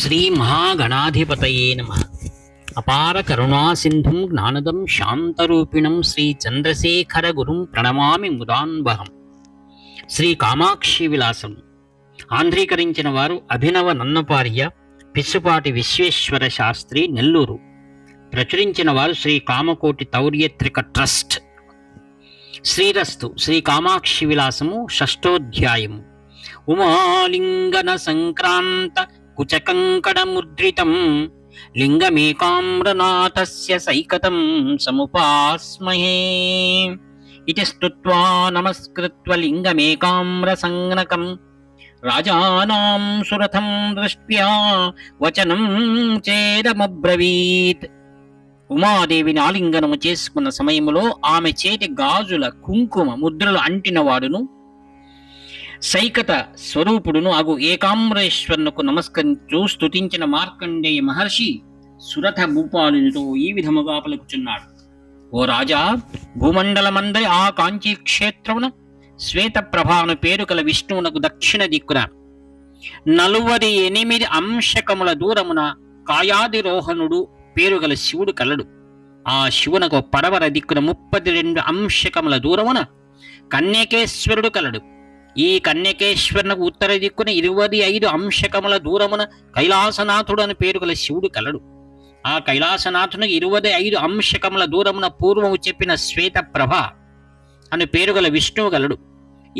శ్రీ మహాగణాధిపతయే నమః. అపార కరుణా సింధుం జ్ఞానదం శాంతరూపిణం శ్రీ చంద్రశేఖర గురుం ప్రణమామి ముదాన్వహం. శ్రీ కామాక్షి విలాసం ఆంధ్రీకరించిన వారు అభినవ నన్నపార్య, పిస్సుపాటి విశ్వేశ్వర శాస్త్రి, నెల్లూరు. ప్రచురించిన వారు శ్రీ కామకోటి తౌర్యత్రిక ట్రస్ట్. శ్రీరస్తు శ్రీ కామాక్షి విలాసము షష్ఠోధ్యాయము. ఉమాలింగన సంక్రాంత కుచకంకణముద్రితం లింగమేకామ్రనాథస్య సైకతం సముపాస్మహే. ఇతి స్తుత్వా నమస్కృత్వ లింగమేకామ్ర సంజ్ఞకం రాజానాం సురథం దృష్ట్యా వచనం చేదమబ్రవీత్. ఉమాదేవిని ఆలింగనము చేసుకున్న సమయములో ఆమె చేతి గాజుల కుంకుమ ముద్రలు అంటినవాడును సైకత స్వరూపుడును అగు ఏకామ్రేశ్వరునకు నమస్కరించు స్తుతించిన మార్కండేయ మహర్షి సురథ భూపాలునితో ఈ విధముగా పలుకుచున్నాడు. ఓ రాజా, భూమండలమందరి ఆ కాంచీ క్షేత్రమున శ్వేత ప్రభాను పేరు కల విష్ణువునకు దక్షిణ దిక్కున 48 అంశకముల దూరమున కాయాదిరోహణుడు పేరుగల శివుడు కలడు. ఆ శివునకు పడవర దిక్కున 32 అంశకముల దూరమున కన్యకేశ్వరుడు కలడు. ఈ కన్యకేశ్వరునకు ఉత్తర దిక్కున 25 అంశకముల దూరమున కైలాసనాథుడు అని పేరుగల శివుడు కలడు. ఆ కైలాసనాథునికి 25 అంశకముల దూరమున పూర్వము చెప్పిన శ్వేత ప్రభ అని పేరుగల విష్ణువు కలడు.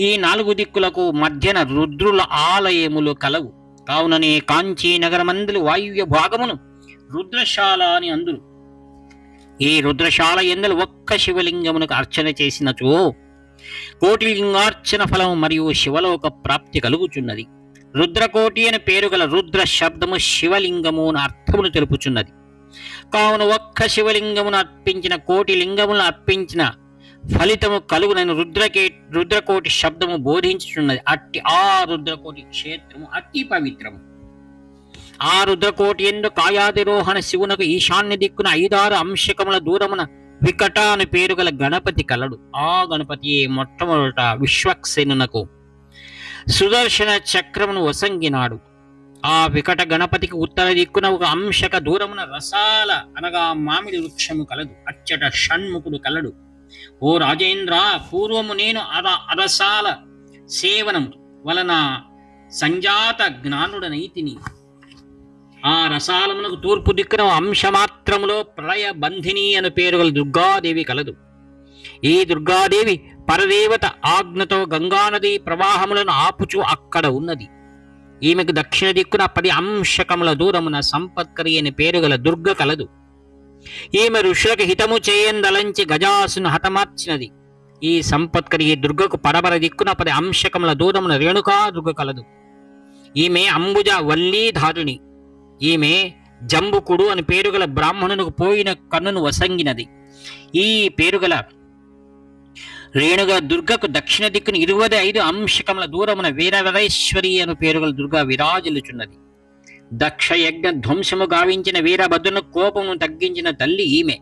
ఈ 4 దిక్కులకు మధ్యన రుద్రుల ఆలయములు కలవు. కావుననే కాంచీ నగరమందలి వాయువ్య భాగమును రుద్రశాల అని అందురు. ఈ రుద్రశాల ఎందలు ఒక్క శివలింగమునకు అర్చన చేసినచో కోటి లింగార్చన ఫలము మరియు శివలోక ప్రాప్తి కలుగుచున్నది. రుద్రకోటి అని పేరుగల రుద్ర శబ్దము శివలింగము అని అర్థమును తెలుపుచున్నది. కావున ఒక్క శివలింగమును అర్పించిన కోటి లింగములను అర్పించిన ఫలితము కలుగునని రుద్రకోటి శబ్దము బోధించుచున్నది. అట్టి ఆ రుద్రకోటి క్షేత్రము అతి పవిత్రము. ఆ రుద్రకోటి ఎందు కాయాదిరోహణ శివునకు ఈశాన్య దిక్కున 5-6 అంశకముల దూరమున వికట అని పేరుగల గణపతి కలడు. ఆ గణపతి మొట్టమొదట విశ్వక్సేనునకు సుదర్శన చక్రమును వసంగినాడు. ఆ వికట గణపతికి ఉత్తర దిక్కున 1 అంశక దూరమున రసాల అనగా మామిడి వృక్షము కలదు. అచ్చట షణ్ముఖుడు కలడు. ఓ రాజేంద్ర, పూర్వము నేను అరసాల సేవనము వలన సంజాత జ్ఞానుడనైతిని. ఆ రసాలమునకు తూర్పు దిక్కున అంశమాత్రములో ప్రళయ బంధిని అని పేరుగల దుర్గాదేవి కలదు. ఈ దుర్గాదేవి పరదేవత ఆజ్ఞతో గంగానది ప్రవాహములను ఆపుచు అక్కడ ఉన్నది. ఈమెకు దక్షిణ దిక్కున 10 అంశకముల దూరమున సంపత్కరి అని పేరుగల దుర్గ కలదు. ఈమె ఋషులకు హితము చేయందలంచి గజాసును హతమార్చినది. ఈ సంపత్కరి ఈ దుర్గకు పరబర దిక్కున 10 అంశకముల దూరమున రేణుకా దుర్గ కలదు. ఈమె అంబుజ వల్లీధారుని. ఈమె జంబుకుడు అని పేరుగల బ్రాహ్మణునికి పోయిన కన్నును వసంగినది. ఈ పేరుగల రేణుగా దుర్గకు దక్షిణ దిక్కున 25 అంశకముల దూరమున వీరవరేశ్వరి అని పేరుగల దుర్గ విరాజిల్లుచున్నది. దక్ష యజ్ఞ ధ్వంసము గావించిన వీరభద్రుని కోపము తగ్గించిన తల్లి ఈమె.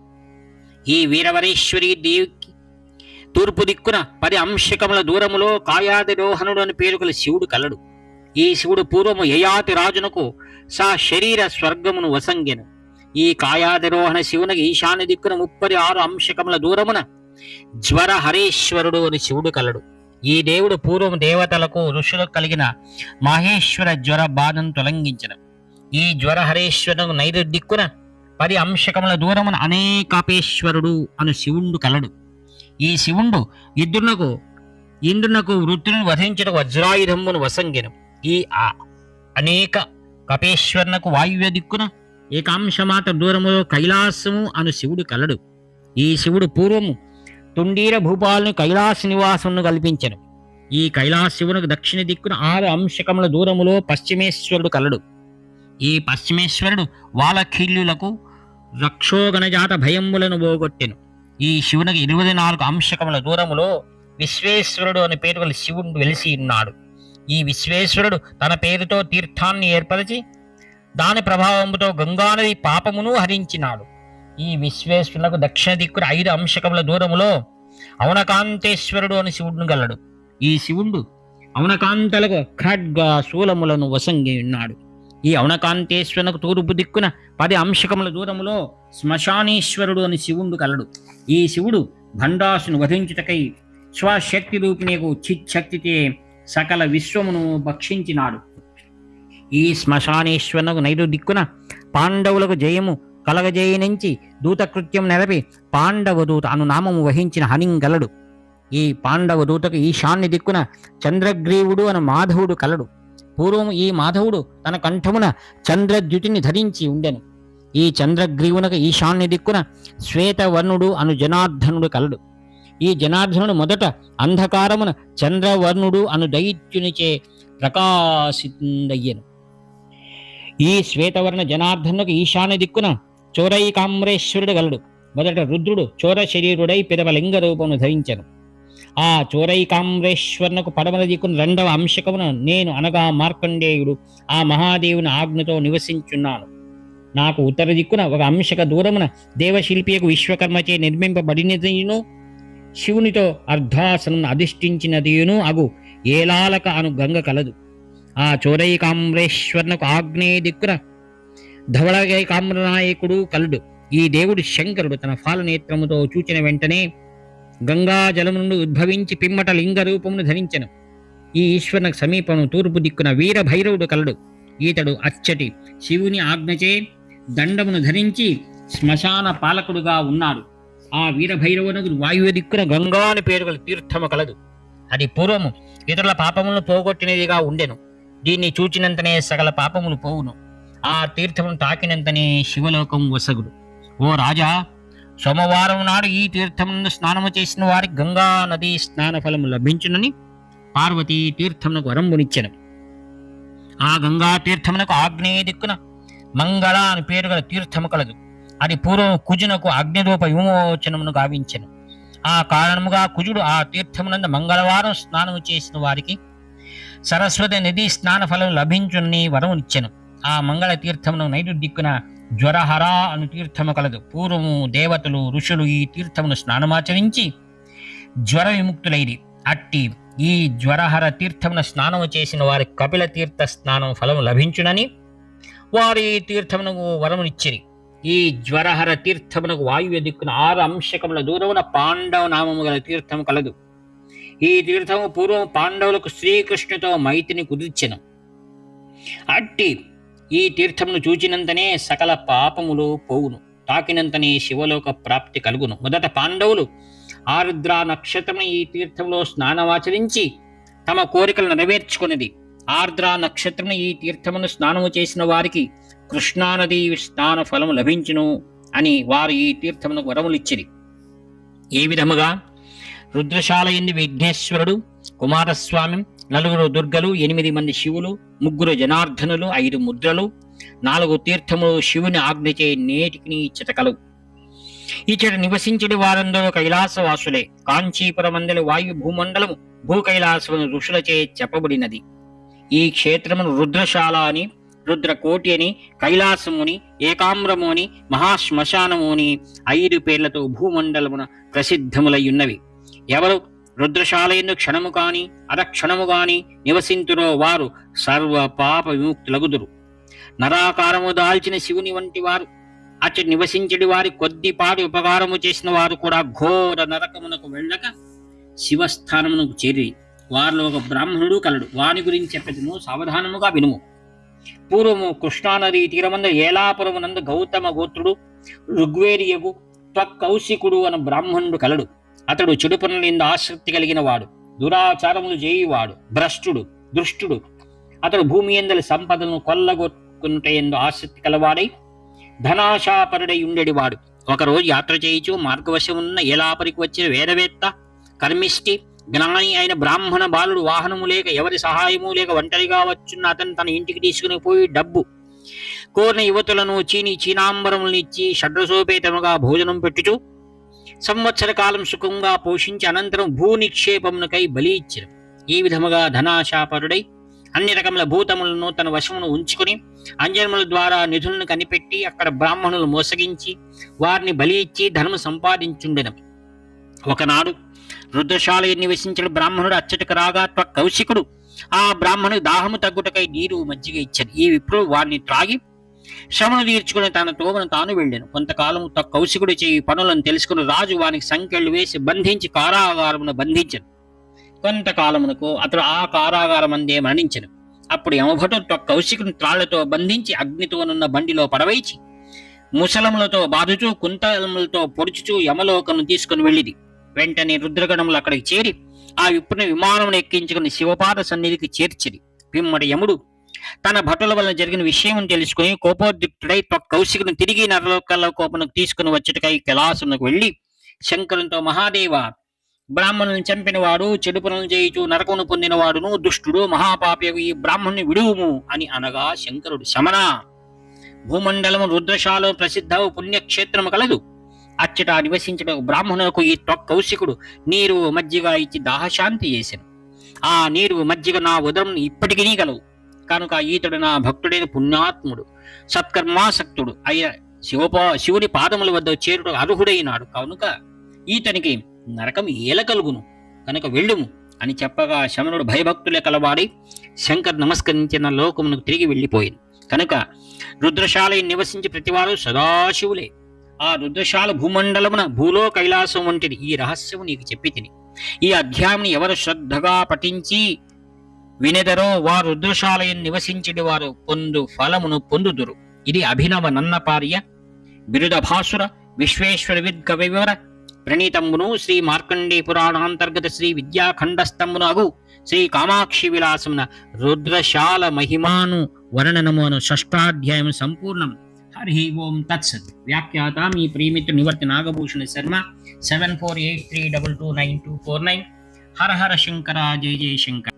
ఈ వీరవరేశ్వరి దేవికి తూర్పు దిక్కున 10 అంశకముల దూరములో కాయాదిరోహణుడు అని పేరుగల శివుడు కలడు. ఈ శివుడు పూర్వము యయాతి రాజునకు సా శరీర స్వర్గమును వసంగెను. ఈ కాయాదిరోహణ శివునికి ఈశాన్య దిక్కున 36 అంశకముల దూరమున జ్వరహరేశ్వరుడు అని శివుడు కలడు. ఈ దేవుడు పూర్వము దేవతలకు ఋషులకు కలిగిన మహేశ్వర జ్వర బాధను తొలగించిన. ఈ జ్వరహరేశ్వరుడు నైరుదిక్కున 10 అంశకముల దూరమున అనేకాపేశ్వరుడు అను శివుడు కలడు. ఈ శివుడు ఇంద్రునకు వృత్తులను వధించడం వజ్రాయుధమును వసంగెను. ఈ అనేక కపేశ్వరునకు వాయువ్య దిక్కున ఏకాంశమాత దూరములో కైలాసము అను శివుడు కలడు. ఈ శివుడు పూర్వము తుండీర భూపాలను కైలాస నివాసమును కల్పించెను. ఈ కైలాస శివునకు దక్షిణ దిక్కున 6 అంశకముల దూరములో పశ్చిమేశ్వరుడు కలడు. ఈ పశ్చిమేశ్వరుడు వాలఖీల్యులకు రక్షోగణజాత భయములను పోగొట్టెను. ఈ శివునికి 24 అంశకముల దూరములో విశ్వేశ్వరుడు అని పేరు గల శివుడు వెలిసి ఉన్నాడు. ఈ విశ్వేశ్వరుడు తన పేరుతో తీర్థాన్ని ఏర్పరిచి దాని ప్రభావముతో గంగానది పాపమును హరించినాడు. ఈ విశ్వేశ్వరులకు దక్షిణ దిక్కున 5 అంశకముల దూరములో అవనకాంతేశ్వరుడు అని శివుడును గలడు. ఈ శివుడు అవనకాంతలకు ఖడ్గ శూలములను వసంగి ఉన్నాడు. ఈ ఔనకాంతేశ్వరునకు తూర్పు దిక్కున 10 అంశకముల దూరములో శ్మశానేశ్వరుడు అని శివుడు కలడు. ఈ శివుడు భండాసును వధించుటకై స్వశక్తి రూపిణికు చిచ్చక్తితే సకల విశ్వమును భక్షించినాడు. ఈ శ్మశానేశ్వరునకు నైరు దిక్కున పాండవులకు జయము కలగజేయనించి దూతకృత్యం నెరపి పాండవ దూత అను నామము వహించిన హనింగలడు. ఈ పాండవ దూతకు ఈశాన్య దిక్కున చంద్రగ్రీవుడు అను మాధవుడు కలడు. పూర్వం ఈ మాధవుడు తన కంఠమున చంద్రద్యుతిని ధరించి ఉండెను. ఈ చంద్రగ్రీవునకు ఈశాన్య దిక్కున శ్వేతవర్ణుడు అను జనార్దనుడు కలడు. ఈ జనార్దనుడు మొదట అంధకారమున చంద్రవర్ణుడు అను దైత్యునిచే ప్రకాశిందయ్యను. ఈ శ్వేతవర్ణ జనార్దనుకు ఈశాన్య దిక్కున చోరైకామ్రేశ్వరుడు గలడు. మొదట రుద్రుడు చోర శరీరుడై పిదవ లింగ రూపమును ధరించెను. ఆ చోరైకామ్రేశ్వరునకు పడమర దిక్కున 2వ అంశకమున నేను అనగా మార్కండేయుడు ఆ మహాదేవుని ఆజ్ఞతో నివసించున్నాను. నాకు ఉత్తర దిక్కున 1 అంశక దూరమున దేవశిల్పియకు విశ్వకర్మచే నిర్మింపబడినదియును శివునితో అర్ధాసనం అధిష్ఠించినదియును అగు ఏలాలక అను గంగ కలదు. ఆ చోరైకామ్రేశ్వరునకు ఆగ్నేయ దిక్కున ధవళైకామ్రనాయకుడు కలడు. ఈ దేవుడు శంకరుడు తన ఫాలనేత్రముతో చూచిన వెంటనే గంగా జలము నుండి ఉద్భవించి పిమ్మట లింగ రూపమును ధరించెను. ఈ ఈశ్వరునకు సమీపము తూర్పు దిక్కున వీరభైరవుడు కలడు. ఈతడు అచ్చటి శివుని ఆజ్ఞచే దండమును ధరించి శ్మశాన పాలకుడుగా ఉన్నాడు. ఆ వీరభైరవునకు వాయువు దిక్కున గంగా అని పేరు గల తీర్థము కలదు. అది పూర్వము ఇతరుల పాపములను పోగొట్టినదిగా ఉండెను. దీన్ని చూచినంతనే సకల పాపములు పోవును. ఆ తీర్థమును తాకినంతనే శివలోకం వసగుడు. ఓ రాజా, సోమవారం నాడు ఈ తీర్థమును స్నానము చేసిన వారికి గంగా నది స్నాన ఫలము లభించునని పార్వతీ తీర్థమునకు వరంబునిచ్చెను. ఆ గంగా తీర్థమునకు ఆగ్నేయ దిక్కున మంగళ అని పేరు గల తీర్థము కలదు. అది పూర్వం కుజునకు అగ్నిరూప విమోచనమును గావించెను. ఆ కారణముగా కుజుడు ఆ తీర్థమునందు మంగళవారం స్నానము చేసిన వారికి సరస్వతి నది స్నాన ఫలం లభించునని వరమునిచ్చెను. ఆ మంగళ తీర్థమును నైరు దిక్కున జ్వరహర అను తీర్థము కలదు. పూర్వము దేవతలు ఋషులు ఈ తీర్థమును స్నానమాచరించి జ్వర విముక్తులైరి. అట్టి ఈ జ్వరహర తీర్థమున స్నానము చేసిన వారి కపిల తీర్థ స్నానం ఫలము లభించునని వారి తీర్థమునకు వరమునిచ్చిరి. ఈ జ్వరహర తీర్థమునకు వాయువ్య దిక్కున 6 అంశకముల దూరమున పాండవ నామము గల తీర్థము కలదు. ఈ తీర్థము పూర్వం పాండవులకు శ్రీకృష్ణుతో మైత్రిని కుదిర్చెను. అట్టి ఈ తీర్థమును చూచినంతనే సకల పాపములు పోవును. తాకినంతనే శివలోక ప్రాప్తి కలుగును. మొదట పాండవులు ఆరుద్ర నక్షత్రము ఈ తీర్థంలో స్నానమాచరించి తమ కోరికలు నెరవేర్చుకున్నది. ఆర్ద్ర నక్షత్రము ఈ తీర్థమును స్నానము చేసిన వారికి కృష్ణానది స్నాన ఫలము లభించును అని వారు ఈ తీర్థమునకు వరములిచ్చిరి. ఏ విధముగా రుద్రశాల ఎందు విఘ్నేశ్వరుడు, కుమారస్వామి, 4 దుర్గలు, 8 మంది శివులు, 3 జనార్దనులు, 5 ముద్రలు, 4 తీర్థములు శివుని ఆజ్ఞచే నేటికి ఇచ్చటకలు. ఇచ్చట నివసించడి వారందరూ కైలాసవాసులే. కాంచీపురమందలి వాయు భూమండలము భూకైలాసమును ఋషులచే చెప్పబడినది. ఈ క్షేత్రమును రుద్రశాల అని, రుద్రకోటి అని, కైలాసము అని, ఏకామ్రము అని, మహాశ్మశానము అని 5 పేర్లతో భూమండలమున ప్రసిద్ధములయ్యున్నవి. ఎవరు రుద్రశాలయందు క్షణము కాని అరక్షణము గాని నివసింతురో వారు సర్వ పాప విముక్తులగుదురు. నరాకారము దాల్చిన శివుని వంటి వారు అచ్చటి నివసించడి వారి కొద్దిపాటి ఉపకారము చేసిన వారు కూడా ఘోర నరకమునకు వెళ్ళక శివస్థానమునకు చేరి వారిలో ఒక బ్రాహ్మణుడు కలడు. వాని గురించి చెప్పెదను, సావధానముగా వినుము. పూర్వము కృష్ణానదీ తీరమందు ఏలాపురమునందు గౌతమ గోత్రుడు ఋగ్వేరియగు త్వక్కౌశికుడు అను బ్రాహ్మణుడు కలడు. అతడు చెడు పనులందు ఆసక్తి కలిగిన వాడు, దురాచారములు చేయువాడు, భ్రష్టుడు, దుష్టుడు. అతడు భూమి ఎందలి సంపదలను కొల్లగొట్టుకుంటేందు ఆసక్తి కలవాడై ధనాశాపరుడై ఉండేవాడు. ఒకరోజు యాత్ర చేయుచు మార్గవశమున్న ఏలాపరికి వచ్చిన వేదవేత్త, కర్మిష్టి, జ్ఞాని అయిన బ్రాహ్మణ బాలుడు వాహనము లేక ఎవరి సహాయము లేక ఒంటరిగా వచ్చున్న అతను తన ఇంటికి తీసుకుని పోయి డబ్బు కోరిన యువతులను చీనాంబరములను ఇచ్చి షడ్రసోపేతముగా భోజనం పెట్టుచు సంవత్సర కాలం సుఖంగా పోషించి అనంతరం భూ నిక్షేపమునకై బలి ఇచ్చిన. ఈ విధముగా ధనాశాపరుడై అన్ని రకముల భూతములను తన వశమును ఉంచుకుని అంజనముల ద్వారా నిధులను కనిపెట్టి అక్కడ బ్రాహ్మణులు మోసగించి వారిని బలి ఇచ్చి ధనము సంపాదించుండెను. ఒకనాడు రుద్రశాల నివసించిన బ్రాహ్మణుడు అచ్చటికి రాగా కౌశికుడు ఆ బ్రాహ్మణుడు దాహము తగ్గుటకై నీరు మజ్జిగ ఇచ్చాడు. ఈ విప్రుడు వారిని త్రాగి శ్రమను తీర్చుకుని తన తోమను తాను వెళ్ళాను. కొంతకాలం కౌశికుడు చేయి పనులను తెలుసుకుని రాజు వానికి సంకెళ్ళు వేసి బంధించి కారాగారమును బంధించను. కొంతకాలమునకు అతడు ఆ కారాగారం అందే మరణించను. అప్పుడు యమభటుడు కౌశికుని త్రాళ్లతో బంధించి అగ్నితోనున్న బండిలో పడవైచి ముసలములతో బాదుచూ కుంతలములతో పొడుచుచూ యమలోకను తీసుకుని వెళ్ళిది. వెంటనే రుద్రగణములు అక్కడికి చేరి ఆ విప్పుని విమానమును ఎక్కించుకుని శివపాద సన్నిధికి చేర్చిది. పిమ్మడి యముడు తన భటుల వలన జరిగిన విషయం తెలుసుకుని కోపోద్రిక్తుడై కౌశికుని తిరిగి నరలోకమునకు తీసుకుని వచ్చుటకై కైలాసమునకు వెళ్లి శంకరునితో, మహాదేవ, బ్రాహ్మణులను చంపినవాడు, చెడు పనులు చేయుచు నరకమును పొందినవాడును, దుష్టుడు, మహాపాపి ఈ బ్రాహ్మణుని విడువుము అని అనగా శంకరుడు, శమన, భూమండలము రుద్రశాల ప్రసిద్ధ పుణ్యక్షేత్రము కలదు. అచ్చట నివసించడం బ్రాహ్మణులకు ఈ కౌశికుడు నీరు మజ్జిగ ఇచ్చి దాహశాంతి చేశాను. ఆ నీరు మజ్జిగ నా ఉదరం ఇప్పటికీ గలవు. కనుక ఈతడు నా భక్తుడైన పుణ్యాత్ముడు, సత్కర్మాసక్తుడు అయిన శివుని పాదముల వద్ద చేరుట అర్హుడైనాడు. కనుక ఈతనికి నరకం ఏల కలుగును, కనుక వెళ్ళుము అని చెప్పగా శమనుడు భయభక్తులే కలవాడి శంకర్ నమస్కరించిన లోకమునకు తిరిగి వెళ్ళిపోయింది. కనుక రుద్రశాల నివసించి ప్రతివారు సదాశివులే. ఆ రుద్రశాల భూమండలమున భూలో కైలాసం వంటిది. ఈ రహస్యము నీకు చెప్పి తిని ఈ అధ్యాయం ఎవరు శ్రద్ధగా పఠించి వినెదరో వారు రుద్రశాలయం నివసించడి వారు పొందు ఫలమును పొందుదురు. ఇది అభినవ నన్నపార్య బిరుద భాసుర విశ్వేశ్వర విద్గ వివర ప్రణీతమును శ్రీ మార్కండే పురాణాంతర్గత శ్రీ విద్యాఖండస్థమును అగు శ్రీ కామాక్షి విలాసమున రుద్రశాల మహిమాను వర్ణనము అను షష్టాధ్యాయం సంపూర్ణం. హరి ఓం తత్సత్. వ్యాఖ్యాత మీ ప్రియమిత్ర నివర్తి నాగభూషణ శర్మ. 7483229249. హర హర శంకర, జయ జయ శంకర.